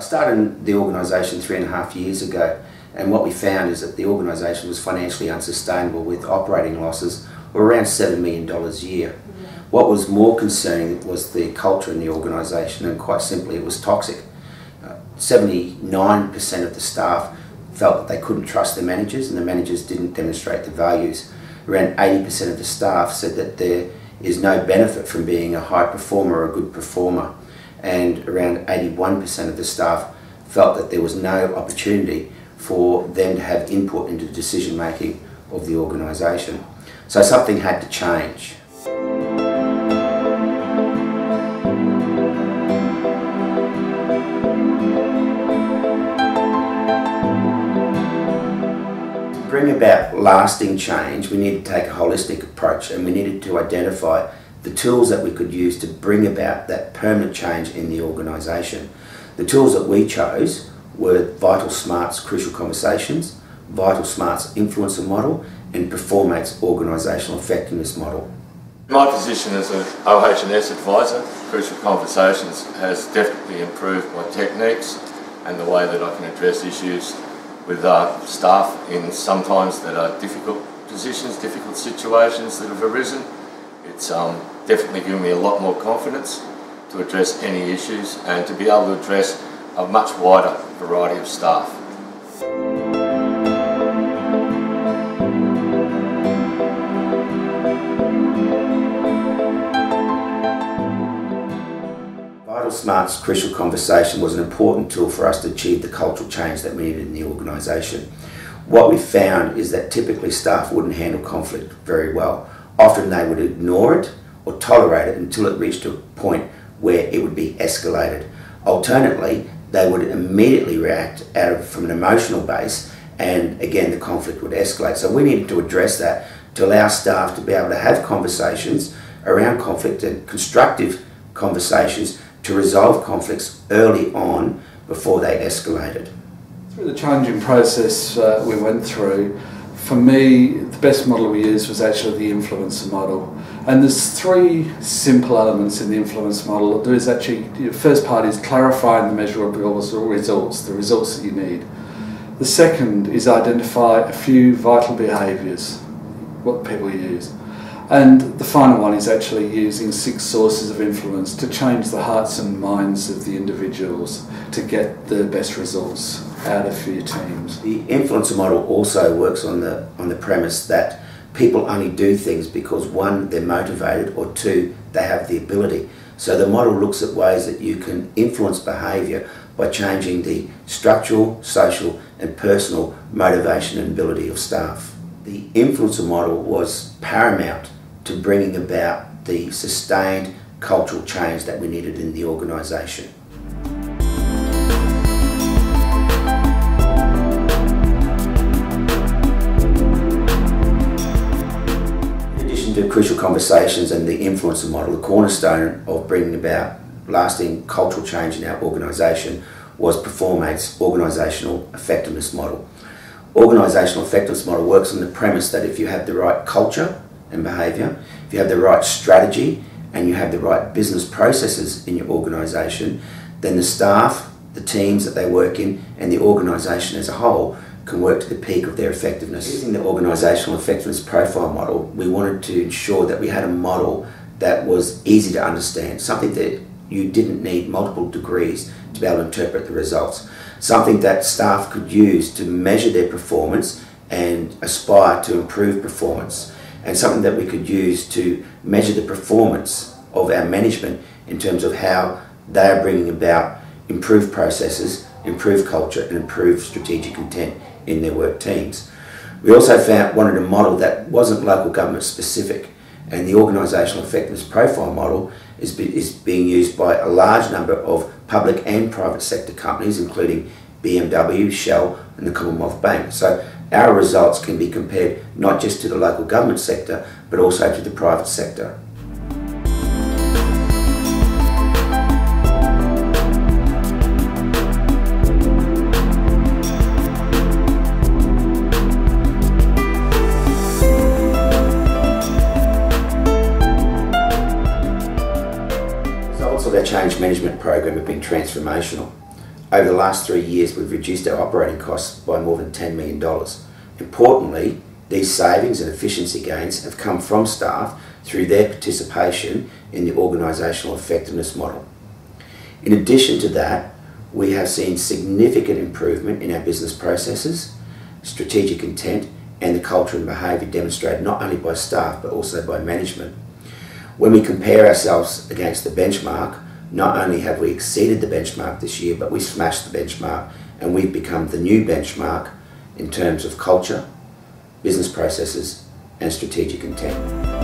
started the organisation 3.5 years ago, and what we found is that the organisation was financially unsustainable with operating losses of around $7 million a year. What was more concerning was the culture in the organisation, and quite simply it was toxic. 79% of the staff felt that they couldn't trust their managers, and the managers didn't demonstrate the values. Around 80% of the staff said that there is no benefit from being a high performer or a good performer, and around 81% of the staff felt that there was no opportunity for them to have input into the decision making of the organisation. So something had to change. To bring about lasting change, we needed to take a holistic approach, and we needed to identify the tools that we could use to bring about that permanent change in the organisation. The tools that we chose were Vital Smart's Crucial Conversations, Vital Smart's Influencer Model, and Performate's Organisational Effectiveness Model. My position as an OH&S advisor, Crucial Conversations has definitely improved my techniques and the way that I can address issues with staff in sometimes that are difficult positions, difficult situations that have arisen. It's definitely given me a lot more confidence to address any issues and to be able to address a much wider variety of staff. Vital Smart's Crucial Conversation was an important tool for us to achieve the cultural change that we needed in the organisation. What we found is that typically staff wouldn't handle conflict very well. Often they would ignore it or tolerate it until it reached a point where it would be escalated. Alternately, they would immediately react from an emotional base, and again the conflict would escalate. So we needed to address that to allow staff to be able to have conversations around conflict and constructive conversations to resolve conflicts early on before they escalated. Through the challenging process we went through, for me the best model we used was actually the influencer model. And there's three simple elements in the influence model. There is actually, the first part is clarifying the measurable results, the results that you need. The second is identify a few vital behaviours, what people use. And the final one is actually using 6 sources of influence to change the hearts and minds of the individuals to get the best results out of your teams. The influencer model also works on the premise that people only do things because 1, they're motivated, or 2, they have the ability. So the model looks at ways that you can influence behaviour by changing the structural, social and personal motivation and ability of staff. The influencer model was paramount to bringing about the sustained cultural change that we needed in the organisation. The Crucial Conversations and the influencer model, the cornerstone of bringing about lasting cultural change in our organisation was Performate's Organisational Effectiveness Model. Organisational Effectiveness Model works on the premise that if you have the right culture and behaviour, if you have the right strategy and you have the right business processes in your organisation, then the staff, the teams that they work in and the organisation as a whole can work to the peak of their effectiveness. Using the Organisational Effectiveness Profile Model, we wanted to ensure that we had a model that was easy to understand, something that you didn't need multiple degrees to be able to interpret the results, something that staff could use to measure their performance and aspire to improve performance, and something that we could use to measure the performance of our management in terms of how they are bringing about improved processes, improved culture and improved strategic intent in their work teams. We also wanted a model that wasn't local government specific, and the Organisational Effectiveness Profile Model is being used by a large number of public and private sector companies, including BMW, Shell and the Commonwealth Bank. So our results can be compared not just to the local government sector but also to the private sector. Our change management program have been transformational. Over the last 3 years, we've reduced our operating costs by more than $10 million. Importantly, these savings and efficiency gains have come from staff through their participation in the organisational effectiveness model. In addition to that, we have seen significant improvement in our business processes, strategic intent, and the culture and behaviour demonstrated not only by staff but also by management. When we compare ourselves against the benchmark, not only have we exceeded the benchmark this year, but we smashed the benchmark and we've become the new benchmark in terms of culture, business processes and strategic intent.